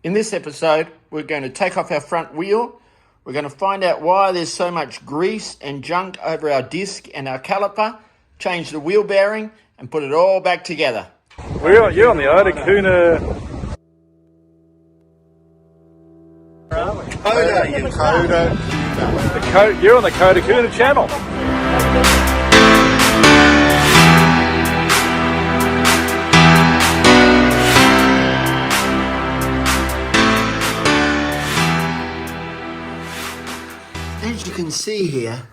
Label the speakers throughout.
Speaker 1: In this episode, we're going to take off our front wheel. We're going to find out why there's so much grease and junk over our disc and our caliper, change the wheel bearing, and put it all back together.
Speaker 2: You're on the Otakuna. You're on the Kotakuna channel.
Speaker 1: As you can see here,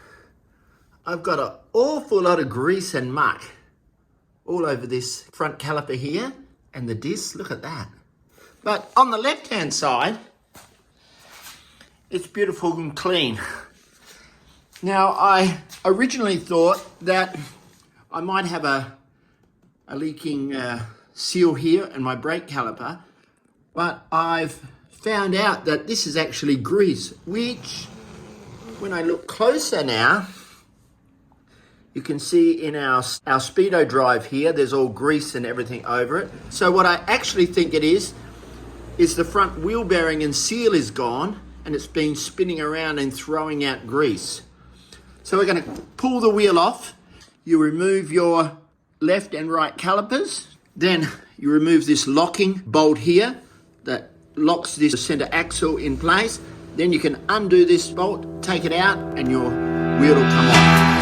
Speaker 1: I've got an awful lot of grease and muck all over this front caliper here and the disc. Look at that. But on the left-hand side, it's beautiful and clean. Now, I originally thought that I might have a leaking seal here in my brake caliper, but I've found out that this is actually grease, which, when I look closer now, you can see in our speedo drive here, there's all grease and everything over it. So what I actually think it is the front wheel bearing and seal is gone and it's been spinning around and throwing out grease. So we're going to pull the wheel off. You remove your left and right calipers. Then you remove this locking bolt here that locks this center axle in place. Then you can undo this bolt, take it out, and your wheel will come off.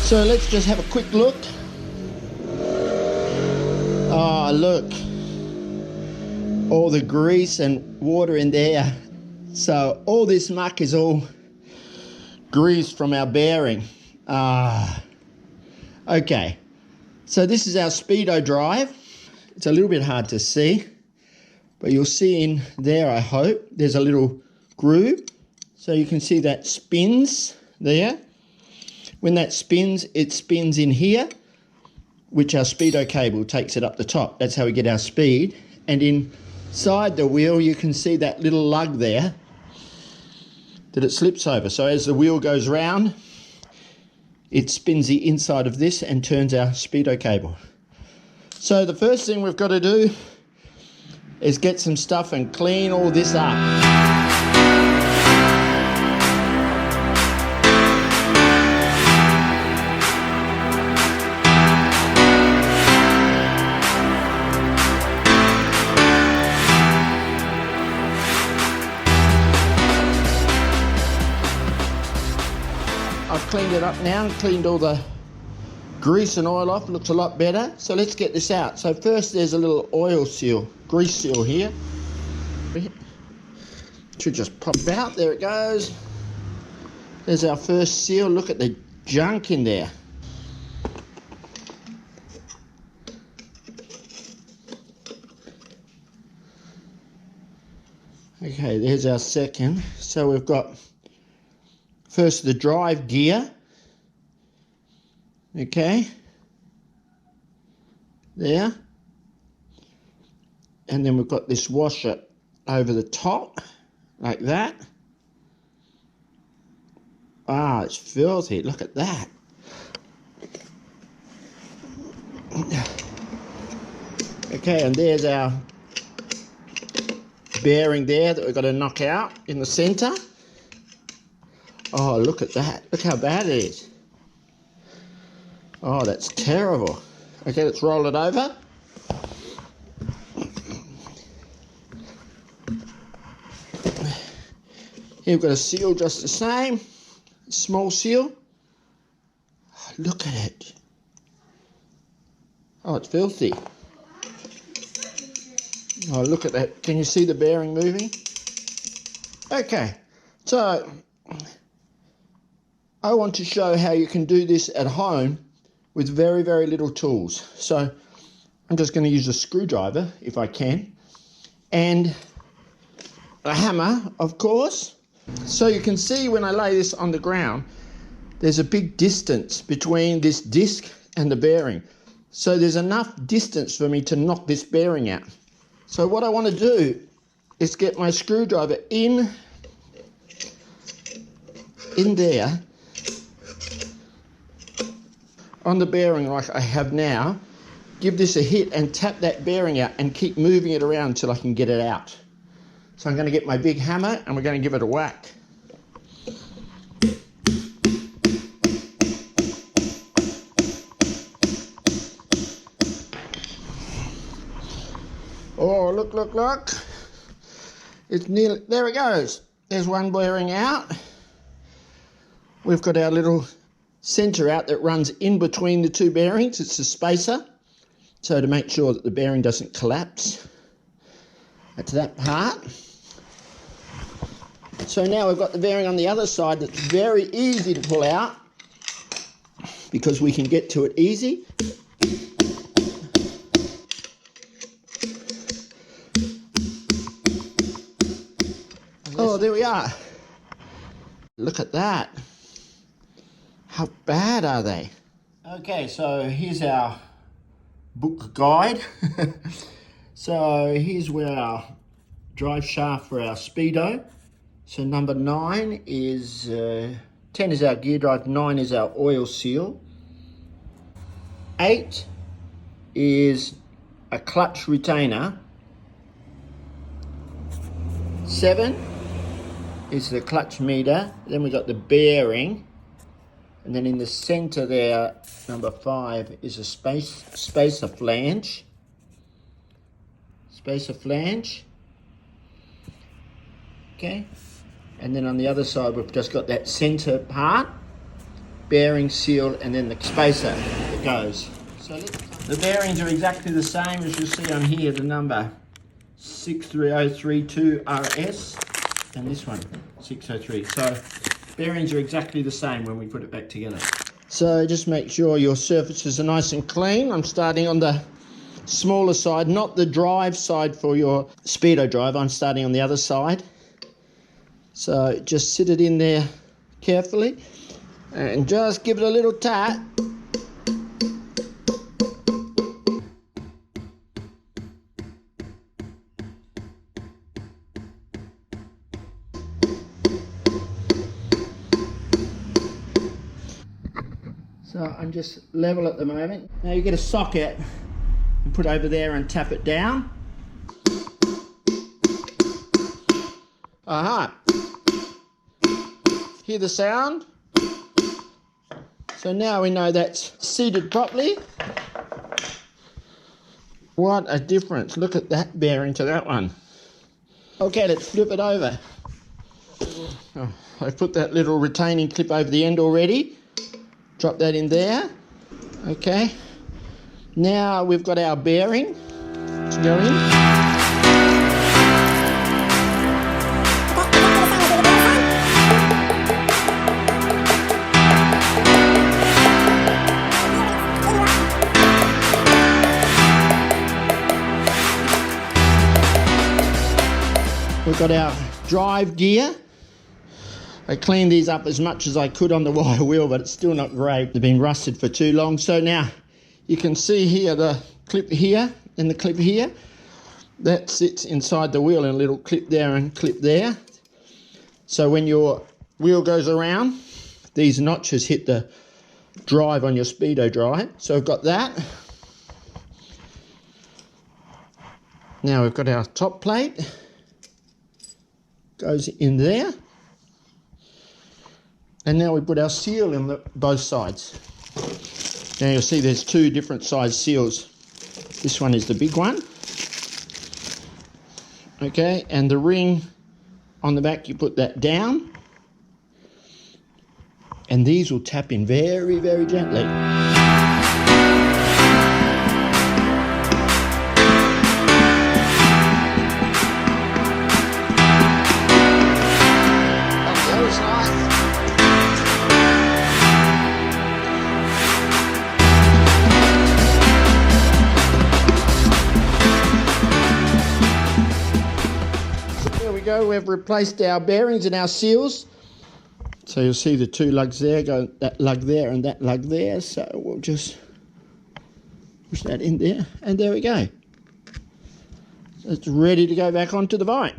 Speaker 1: So let's just have a quick look. Oh, look. All the grease and water in there. So all this muck is all grease from our bearing. Okay. So this is our speedo drive. It's a little bit hard to see, but you'll see in there, I hope, there's a little groove. So you can see that spins there. When that spins, it spins in here, which our speedo cable takes it up the top. That's how we get our speed. And inside the wheel, you can see that little lug there that it slips over. So as the wheel goes round, it spins the inside of this and turns our speedo cable. So the first thing we've got to do is get some stuff and clean all this up. I've cleaned it up now and cleaned all the grease and oil off. Looks a lot better. So let's get this out. So first there's a little oil seal, grease seal here. Should just pop out. There it goes. There's our first seal. Look at the junk in there. Okay, there's our second. So we've got first the drive gear, okay, there, and then we've got this washer over the top, like that. Ah, it's filthy, look at that. Okay, and there's our bearing there that we've got to knock out in the centre. Oh, look at that. Look how bad it is. Oh, that's terrible. Okay, let's roll it over. Here we've got a seal just the same. Small seal. Oh, look at it. Oh, it's filthy. Oh, look at that. Can you see the bearing moving? Okay, so I want to show how you can do this at home with very, very little tools. So I'm just going to use a screwdriver if I can. And a hammer, of course. So you can see when I lay this on the ground, there's a big distance between this disc and the bearing. So there's enough distance for me to knock this bearing out. So what I want to do is get my screwdriver in there on the bearing like I have now, give this a hit and tap that bearing out and keep moving it around until I can get it out. So I'm going to get my big hammer and we're going to give it a whack. Oh, look. It's nearly, there it goes. There's one bearing out. We've got our little centre out that runs in between the two bearings. It's a spacer. So to make sure that the bearing doesn't collapse. That's that part. So now we've got the bearing on the other side that's very easy to pull out because we can get to it easy. Oh, there we are. Look at that. How bad are they? Okay, so here's our book guide. So here's where our drive shaft for our speedo. So number 9 is 10 is our gear drive, 9 is our oil seal. 8 is a clutch retainer. 7 is the clutch meter. Then we got the bearing. And then in the center there, number 5 is a spacer flange. Spacer flange. Okay. And then on the other side, we've just got that center part, bearing seal, and then the spacer that goes. So the bearings are exactly the same as you see on here, the number 63032RS, and this one, 603. So bearings are exactly the same when we put it back together. So just make sure your surfaces are nice and clean. I'm starting on the smaller side, not the drive side for your speedo drive. I'm starting on the other side. So just sit it in there carefully and just give it a little tap. So I'm just level at the moment. Now you get a socket and put over there and tap it down. Aha! Hear the sound? So now we know that's seated properly. What a difference. Look at that bearing to that one. Okay, let's flip it over. Oh, I've put that little retaining clip over the end already. Drop that in there. Okay. Now we've got our bearing to go in. We've got our drive gear. I cleaned these up as much as I could on the wire wheel, but it's still not great. They've been rusted for too long. So now you can see here the clip here and the clip here. That sits inside the wheel, and a little clip there and clip there. So when your wheel goes around, these notches hit the drive on your speedo drive. So we've got that. Now we've got our top plate. Goes in there. And now we put our seal in both sides. Now you'll see there's 2 different size seals. This one is the big one. Okay, and the ring on the back, you put that down. And these will tap in very, very gently. we go. We've replaced our bearings and our seals. So you'll see the two lugs there, go that lug there and that lug there. So we'll just push that in there, and there we go. It's ready to go back onto the bike.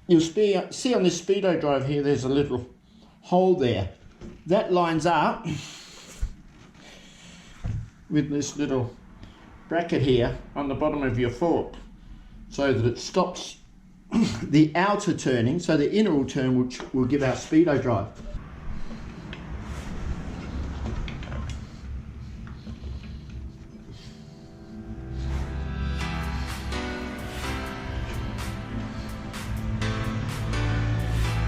Speaker 1: You'll see on this speedo drive here, there's a little hole there. That lines up with this little bracket here on the bottom of your fork, so that it stops the outer turning, so the inner will turn, which will give our speedo drive.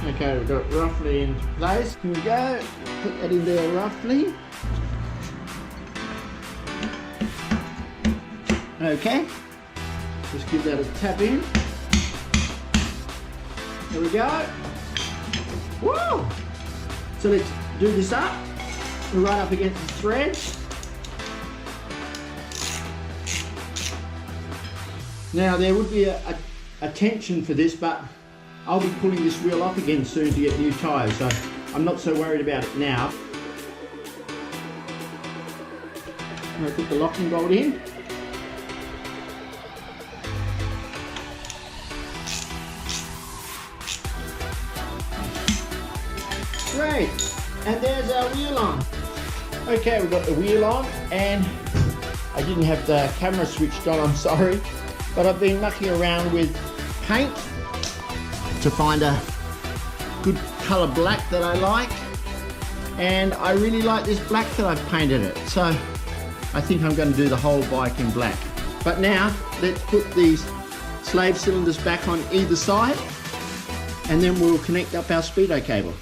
Speaker 1: Okay, we've got it roughly in place. Here we go, put that in there roughly. Okay, just give that a tap in. There we go. Woo! So let's do this up. We're right up against the thread. Now there would be a tension for this, but I'll be pulling this wheel off again soon to get new tyres, so I'm not so worried about it now. I'm going to put the locking bolt in. Great, and there's our wheel on. Okay, we've got the wheel on, and I didn't have the camera switched on, I'm sorry, but I've been mucking around with paint to find a good colour black that I like, and I really like this black that I've painted it, so I think I'm going to do the whole bike in black. But now let's put these slave cylinders back on either side, and then we'll connect up our speedo cable.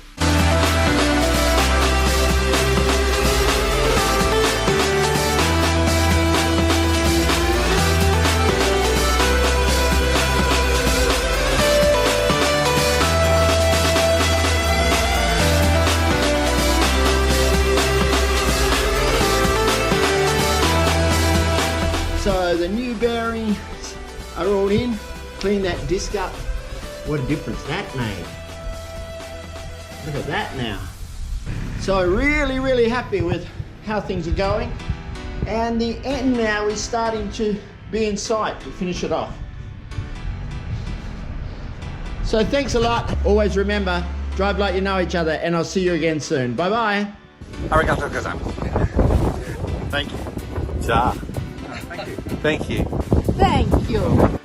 Speaker 1: So the new bearings are all in. Clean that disc up. What a difference that made. Look at that now. So really happy with how things are going. And the end now is starting to be in sight to finish it off. So thanks a lot. Always remember, drive like you know each other, and I'll see you again soon. Bye bye.
Speaker 2: Arigato gozaimasu. Thank you. Ja. Thank you.
Speaker 3: Thank you.